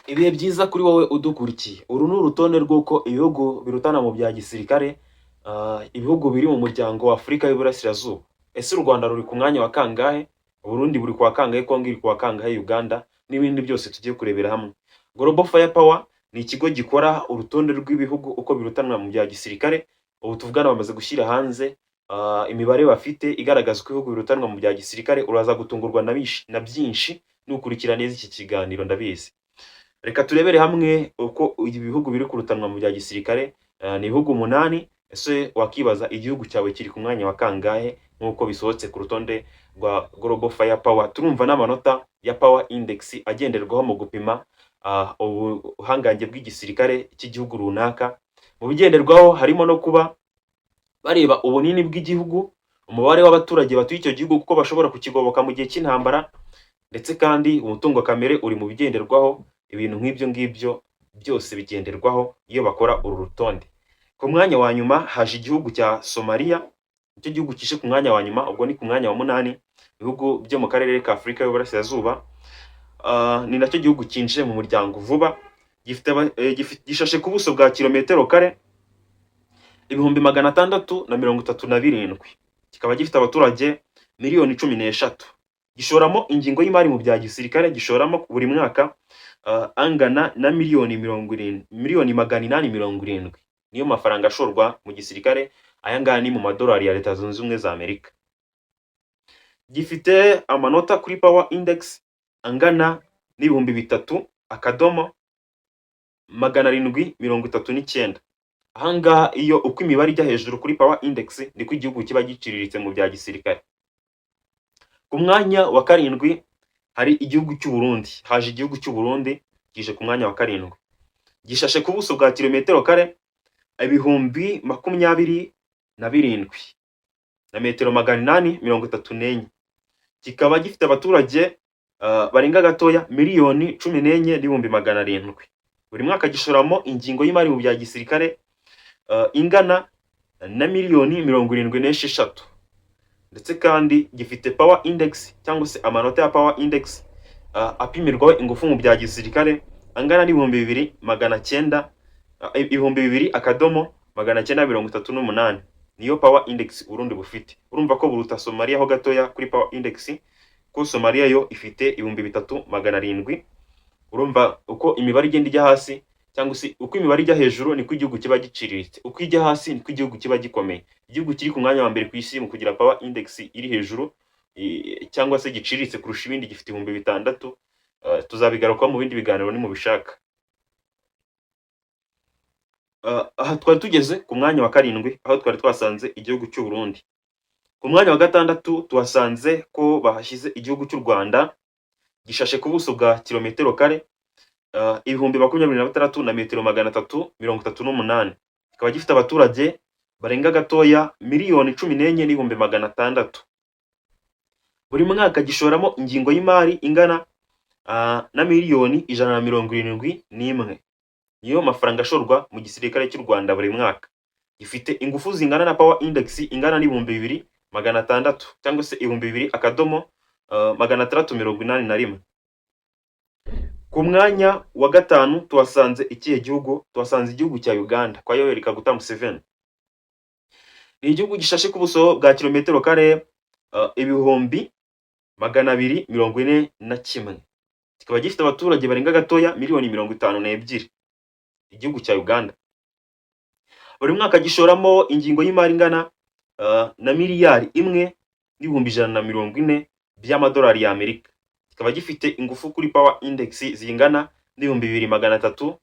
Ibihe byiza kuri wowe udukurikiye. Uru ni urutonde rw'uko ibihugu birutana mu bya gisirikare, ibihugu biri mu muryango wa Afurika y'Iburasirazuba. Ese u Rwanda ruri ku mwanya wa kangahe? Burundi buri ku wa kangahe? Kongo iri ku wa kangahe? Uganda n'ibindi byose tugiye kurebera hamwe. Global Firepower ni ikigo gikora urutonde rw'ibihugu uko birutanwa mu bya gisirikare. Ubu tuvugana bamaze gushyira hanze imibare bafite igaragaza uko ibihugu birutanwa mu bya gisirikare. Uraza gutungurwa na byinshi nukurikira neza iki kiganiro ndabizi. Reka turebere hamwe uko ibi bihugu biri kurutanwa mu bya gisirikare. Ni ibihugu 8. Ese wakibaza igihugu cyawe kiri ku mwanya wa kangahe nk'uko bisohotse ku rutonde rwa Global Firepower. Turumva n'amanota ya Power Index agenderwaho mu gupima ubuhangange bw'igisirikare cy'igihugu runaka. Mu bigenderwaho harimo no kuba bareba ubunini bw'igihugu, umubare w'abaturage batuye icyo gihugu kuko bashobora kukigoboka mu gihe cy'intambara, ndetse kandi umutungo kamere uri mu bigenderwaho. Ibintu nk'ibyo ngibyo byose bigenderwaho iyo bakora uru rutonde. Ku mwanya wa nyuma haje igihugu cya Somalia. Icyo gihugu kishe ku mwanya wa nyuma, ubwo ni ku mwanya wa 8 ibihugu byo mu karere ka Afurika y'Uburasirazuba. Ni nacyo gihugu cyinjiye mu muryango vuba. Gishashe ku buso bwa kilometero kare 637,000. Kikaba gifite abaturage miliyoni 13. Gishoramo ingingo y'imari mu bya gisirikare, gishoramo buri mwaka angana na miliyoni 870. Niyo mafaranga ashorwa mu gisirikare. Aya ngaya ni mu madolari ya Leta Zunze Ubumwe za Amerika. Gifite amanota kuri Power Index angana n'ibihumbi 3,739. Ahangaha iyo uko imibare ijya hejuru kuri Power Index niko igihugu kiba giciriritse mu bya gisirikare. Ku mwanya wa 7 hari igihugu cy'u Burundi. Haje igihugu cy'u Burundi kije ku mwanya wa 7. Gishashe ku buso bwa kilometero kare 27,000 na metero 834. Kikaba gifite abaturage barenga gatoya miliyoni 14,700. Buri mwaka gishoramo ingingo y'imari mu bya gisirikare ingana na miliyoni 76. Ndetse kandi gifite Power Index cyangwa se amanota ya Power Index apimirwaho ingufu mu bya gisirikare angana n'ibihumbi 2,938. Niyo Power Index Burundi bufite. Urumva ko buruta Somalia ho gatoya kuri Power Index, ko Somalia yo ifite 3,700. Urumva uko imibare igenda ijya hasi, cyangwa se uko imibare ijya hejuru niko igihugu kiba giciriritse, uko ijya hasi niko igihugu kiba gikomeye. Igihugu kiri ku mwanya wa mbere ku isi mu kugira Power Index iri hejuru cyangwa se giciriritse kurusha ibindi gifite 6,000. Tuzabigarukaho mu bindi biganiro ni mu bishaka. Aha twari tugeze ku mwanya wa 7 aho twari twasanze igihugu cy'u Burundi. Ku mwanya wa 6 tuhasanze ko bahashyize igihugu cy'u Rwanda. Gishashe ku buso bwa kilometero kare 26,000 na metero 338. Kikaba gifite abaturage barenga gatoya miliyoni 14,600. Buri mwaka gishoramo ingingo y'imari ingana na miliyoni 171. Niyo mafaranga ashorwa mu gisirikare cy'u Rwanda buri mwaka. Gifite ingufu zingana na Power Index ingana n'ibihumbi 2,600 cyangwa se 2,681. Ku mwanya wa 5 tuhasanze ikihe gihugu? Tuhasanze igihugu cya Uganda kwa Yoweri Kaguta Museveni. Ni igihugu gishashe ku buso bwa kilometero kare 241. Kikaba gifite abaturage barenga gatoya miliyoni 52. Igihugu cya Uganda buri mwaka gishoramo ingingo y'imari ingana na miliyari 1,140 by'amadolari ya Amerika. Kikaba gifite ingufu kuri Power Index zingana n'ibihumbi 2,300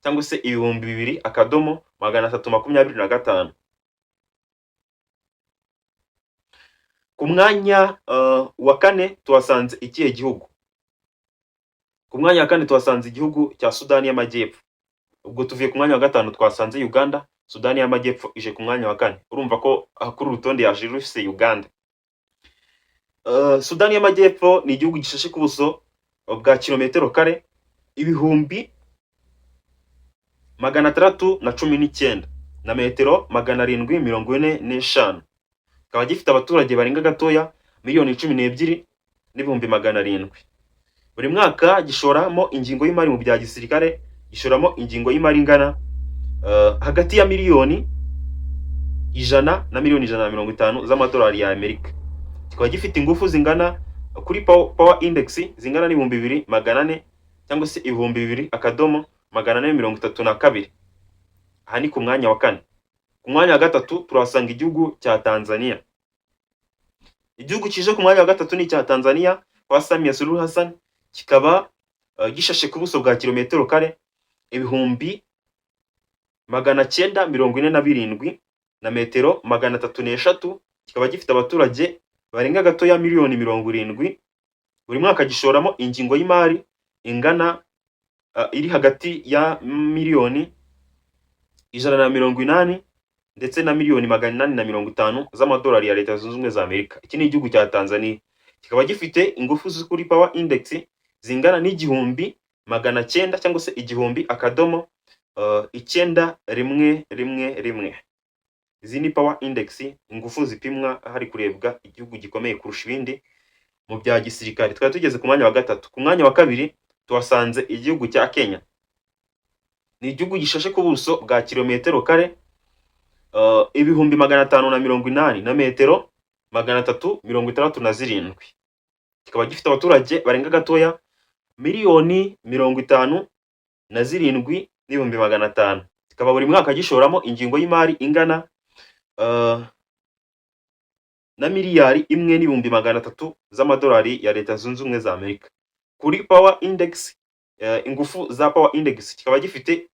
cyangwa se 2,325. Ku mwanya wa 4 tuhasanze ikihe gihugu? Ku mwanya wa 4 tuhasanze igihugu cya Sudani y'Amajyepfo. Ubwo tuvuye ku mwanya wa 5 twasanze Uganda, Sudani y'Amajyepfo ije ku mwanya wa 4. Urumva ko kuri urutonde yaje rufise Uganda. Sudani y'Amajyepfo ni igihugu gishashe ku buso bwa kilometero kare 619 na metero 745. Kikaba gifite abaturage barenga gatoya miliyoni 12,700. buri mwaka gishoramo ingingo y'imari mu bya gisirikare, gishoramo ingingo y'imari ingana hagati ya miliyoni 100 na miliyoni 150 z'amadolari ya Amerika. Kikaba gifite ingufu zingana kuri power index zingana n'ibihumbi 2400 cyangwa se ibihumbi 2432. Aha ni ku mwanya wa kane. Ku mwanya wa gatatu turasanga igihugu cya Tanzania. Igihugu kije ku mwanya wa gatatu ni cya Tanzania kwa Samia Suluhu Hassan, kikaba gishashe ku buso bwa kilometero kare ibihumbi 947 na metero 303. Kikaba gifite abaturage barenga gato ya miliyoni 70. Buri mwaka gishoramo ingingo y'imari ingana iri hagati ya miliyoni 180 ndetse na miliyoni 850 z'amadolari ya Leta Zunze Ubumwe za Amerika. Iki ni igihugu cya Tanzania. Kikaba gifite ingufu z'ukuri power index zingana n'igihumbi 900 cyangwa se igihumbi akadomo 911. Izi ni power index, ingufu zipimwa hari kurebwa igihugu gikomeye kurusha ibindi mu bya gisirikare. Twari tugeze ku mwanya wa gatatu. Ku mwanya wa kabiri tuwasanze igihugu cya Kenya. Ni igihugu gishashe ku buso bwa kilometero kare ibihumbi 580 na metero 367. Kikaba gifite abaturage barenga gatoya miliyoni 57 n'ibihumbi 500. Kikaba buri mwaka gishoramo ingingo y'imari ingana na miliyari 1.3 z'amadolari ya Leta Zunze Ubumwe za Amerika. Kuri power index, ingufu za power index kikaba gifite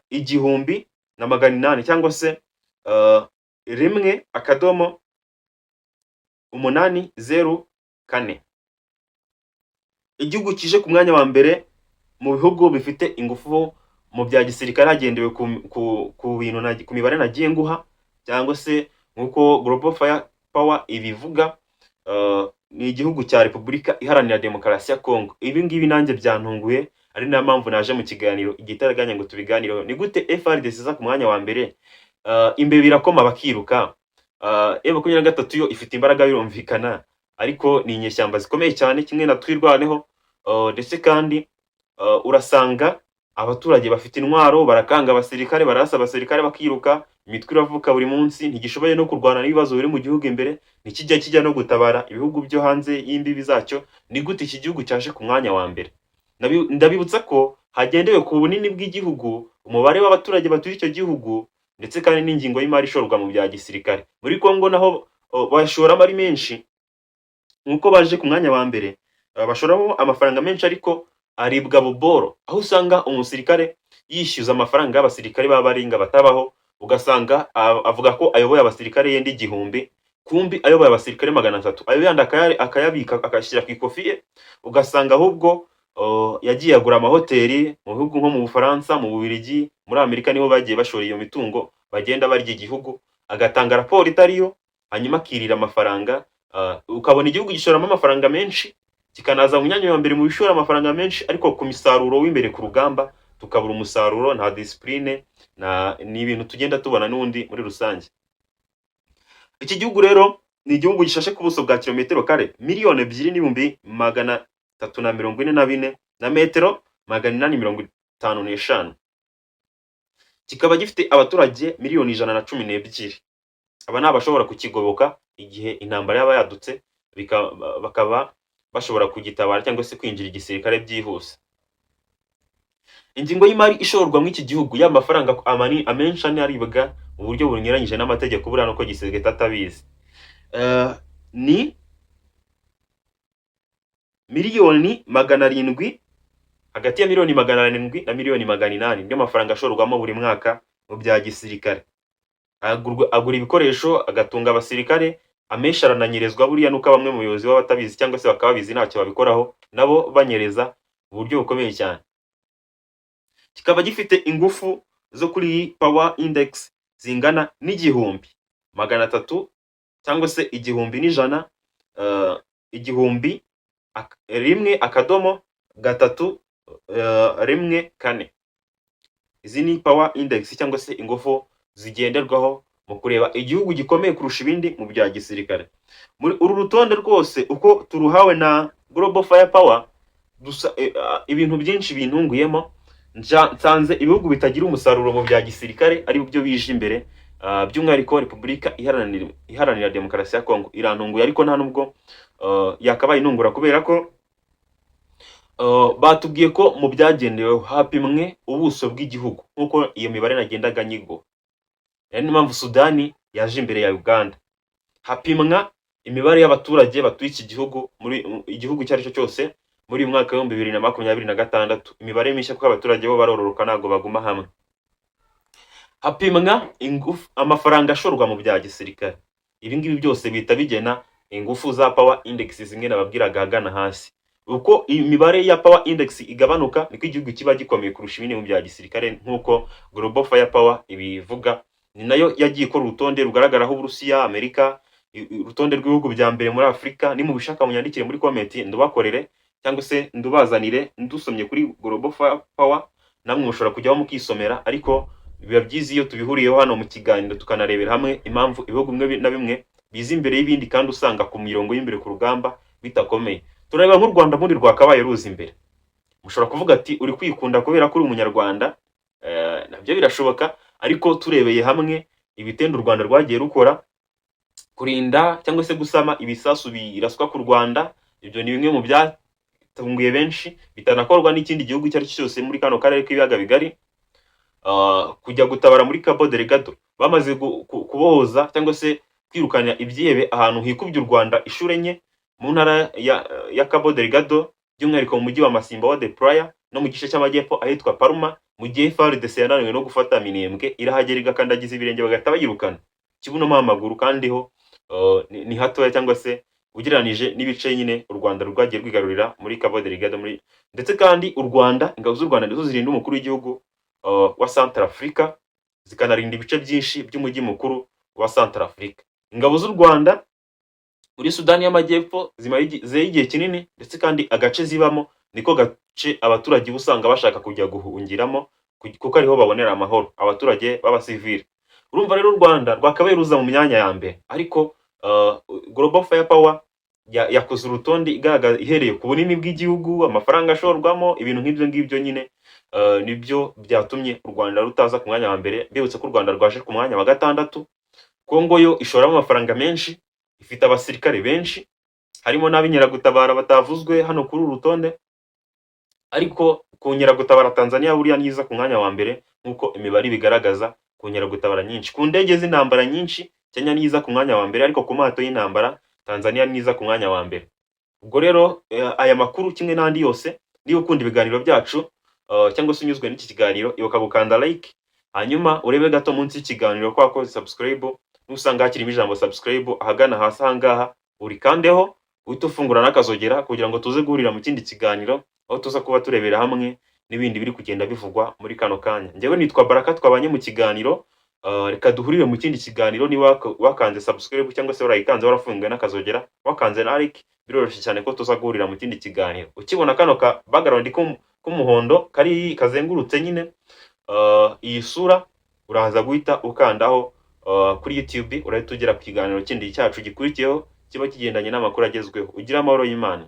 igihumbi na 800 cyangwa se 1.804. Igihugu kije ku mwanya wa mbere mu bihugu bifite ingufu mu bya gisirikare hagendewe ku bintu ku mibare nagiye nguha, cyangwa se nkuko Global Fire Power ibivuga. Ni igihugu cya Repubulika Iharanira Demokarasi ya Kongo. Ibi ngibi nanjye byantunguye, ari na mpamvu naje mu kiganiro igitaraganya ngo tubiganireho. Ni gute FARDC za ku mwanya wa mbere? Imbe birakoma bakiruka. M23 yo ifite imbaraga birumvikana, ariko ni inyeshyamba zikomeye cyane kimwe na twirwaneho. Ndetse kandi urasanga abaturage bafite intwaro barakanga abasirikare, barasa abasirikare bakiruka, imitwe iravuka buri munsi, ntigishoboye no kurwana n'ibibazo biri mu gihugu imbere, nikijya no gutabara ibihugu byo hanze y'imbibi zacyo. Ni gute iki gihugu cyaje ku mwanya wa mbere? Ndabibutsa ko hagendewe ku bunini bw'igihugu, umubare w'abaturage batuye icyo gihugu, ndetse kandi n'ingingo y'imari ishorwa mu bya gisirikare. Muri Kongo naho bashoramo ari menshi, nkuko baje ku mwanya wa mbere bashoramo amafaranga menshi, ariko aribwa buboro, aho usanga umusirikare yishyuza amafaranga y'abasirikare b'abaringa batabaho, ugasanga avuga ko ayoboye abasirikare yenda 1000, kumbi ayoboye abasirikare 300. ayo yandi akayabika akashyira ku ikofi ye, ugasanga ahubwo yagiye agura amahoteli mu bihugu nko mu Bufaransa, mu Bubiligi, muri Amerika niho bagiye bashora iyo mitungo, bagenda barya igihugu, agatanga raporo itariyo, hanyuma akirira amafaranga. Ukabona igihugu gishoramo amafaranga menshi, kikanaza mu myanya ya mbere mu bishora amafaranga menshi, ariko ku misaruro w'imbere ku rugamba tukabura umusaruro, nta discipline, ni ibintu tugenda tubona n'undi muri rusange. Iki gihugu rero ni igihugu gishashe ku buso bwa kilometero kare miliyoni 2,344 na metero 855. Kikaba gifite abaturage miliyoni 112. Aba ni abashobora kukigoboka igihe intambara yaba yadutse, bakaba bashobora kugitabara cyangwa se kwinjira igisirikare byihuse. Ingingo y'imari ishorwa mu iki gihugu y'amafaranga amenshi aribwa mu buryo bunyuranyije n'amategeko, buriya nuko gisirikare tatabizi. Ni miliyoni 700, hagati ya miliyoni 700 na miliyoni 800 ndio mafaranga ashorwamo buri mwaka mu bya gisirikare. Agura ibikoresho, agatunga abasirikare, amenshi arananyerezwa, buriya nuko bamwe mu bayobozi b'abatabizi cyangwa se bakababizi ntacyo babikoraho, nabo banyereza mu buryo bukomeye cyane. Kikaba gifite ingufu zo kuri power index zingana n'igihumbi 300 cyangwa se igihumbi n'ijana, igihumbi 1.314. Izi ni power index cyangwa se ingufu zigenderwaho mu kureba igihugu gikomeye kurusha ibindi mu bya gisirikare. Muri uru rutonde rwose uko turuhawe na Global Fire Power, ibintu byinshi bintunguyemo, nsanze ibihugu bitagira umusaruro mu bya gisirikare ari byo bije imbere, by'umwihariko Repubulika Iharanira Demokarasi ya Kongo irantunguye, ariko nta nubwo yakabaye intungura, kubera ko batubwiye ko mu byagendewe hapimwe ubuso bw'igihugu nk'uko iyo mibare nagendaga nyigo. Ari niyo mpamvu Sudani yaje imbere ya Uganda. Hapimwa imibare y'abaturage batuye iki gihugu, muri igihugu icyo ari cyo cyose muri uyu mwaka wa 2026. Imibare mishya kuko abaturage bo barororoka ntago baguma hamwe. Hapimwa amafaranga ashorwa mu bya gisirikare. Ibi ngibi byose bita bigena ingufu za power index zimwe nababwiraga hagana hasi. Uko imibare ya power index igabanuka niko igihugu kiba gikomeye kurusha ibindi mu bya gisirikare, nk'uko Global Firepower ibivuga. Ni nayo yagiye ikora urutonde rugaragaraho Uburusiya, Amerika, urutonde rw'ibihugu bya mbere muri Afrika. Ni mu bishaka munyandikire muri comment ndubakorere cyangwa se ndubazanire, ndusomye kuri Global Firepower, namwe mushobora kujyaho mukisomera, ariko biba byiza iyo tubihuriyeho hano mu kiganiro tukanarebera hamwe impamvu ibihugu bimwe na bimwe biza imbere y'ibindi kandi usanga ku mirongo y'imbere ku rugamba bitakomeye. Turareba nk'u Rwanda muri rwakabaye ruza imbere. Mushobora kuvuga ati uri kwikunda kubera ko uri umunyarwanda, nabyo birashoboka, ariko turebeye hamwe ibitendo u Rwanda rwagiye rukora kurinda cyangwa se gusama ibisasu biraswa ku Rwanda, ibyo ni bimwe mu byatunguye benshi, bitanakorwa n'ikindi gihugu icyo ari cyo cyose muri kano karere k'ibiyaga bigari. Kujya gutabara muri Cabo Delgado bamaze kubohoza cyangwa se kwirukana ibyihebe ahantu hikubye u Rwanda inshuro enye mu ntara ya Cabo Delgado, by'umwihariko mu mujyi wa Masimba wa de Praia no mu gice cy'amajyepfo ahitwa Palma, mu gihe FARDC yananiwe no gufata Minembwe irahagera igakandagiza ibirenge bagahita bayirukana kibuno mu amaguru, kandi ho ni hatoya cyangwa se ugereranije n'ibice nyine u Rwanda rwagiye rwigarurira muri Cabo Delgado. Ndetse kandi u Rwanda, ingabo z'u Rwanda nizo zirinda umukuru w'igihugu wa Central Africa, zikanarinda ibice byinshi by'umujyi mukuru wa Central Africa. Ingabo z'u Rwanda muri Sudani y'Amajyepfo zimaze igihe kinini, ndetse kandi agace zibamo niko gace abaturage usanga bashaka kujya guhungiramo kuko ariho babonera amahoro, abaturage b'abasivile. Urumva rero u Rwanda rwakabaye ruza mu myanya ya mbere, ariko Global Firepower yakoze urutonde igaragaza ihereye ku bunini bw'igihugu, amafaranga ashorwamo, ibintu nk'ibyo ngibyo nyine nibyo byatumye u Rwanda rutaza ku mwanya wa mbere. Mbibutse ko u Rwanda rwaje ku mwanya wa 6. Kongo yo ishoramo amafaranga menshi, ifite abasirikare benshi, harimo n'ab'inkeragutabara batavuzwe hano kuri uru rutonde, ariko ku nkeragutabara Tanzania buriya niza ku mwanya wa mbere nk'uko imibare bigaragaza. Ku nkeragutabara nyinshi, ku ndege z'intambara nyinshi, Kenya niza ku mwanya wa mbere, ariko ku mato y'intambara Tanzania niza ku mwanya wa mbere. Ubwo rero aya makuru kimwe n'andi yose, niba ukunda ibiganiro byacu cyangwa se unyuzwe n'iki kiganiro, ibuka gukanda like, hanyuma urebe gato munsi y'ikiganiro ko wakoze subscribe, nusanga hakirimo ijambo subscribe ahagana hasi ahangaha urikandeho, uhita ufungura n'akazogera kugira ngo tuze guhurira mu kindi kiganiro aho tuza kuba turebera hamwe n'ibindi biri kugenda bivugwa muri kano kanya. Njyewe nitwa Baraka, twabanye mu kiganiro. Reka duhurire mu kindi kiganiro. Niba wakanze subscribe cyangwa se warayikanze warafunguye n'akazogera, wakanze na like, biroroshye cyane ko tuza guhurira mu kindi kiganiro. Ukibona kano ka background k'umuhondo kari kazengurutse nyine iyi sura, uraza guhita ukandaho kuri YouTube, urahita ugera ku kiganiro kindi cyacu gikurikiyeho kiba kigendanye n'amakuru agezweho. Ugira amahoro y'Imana.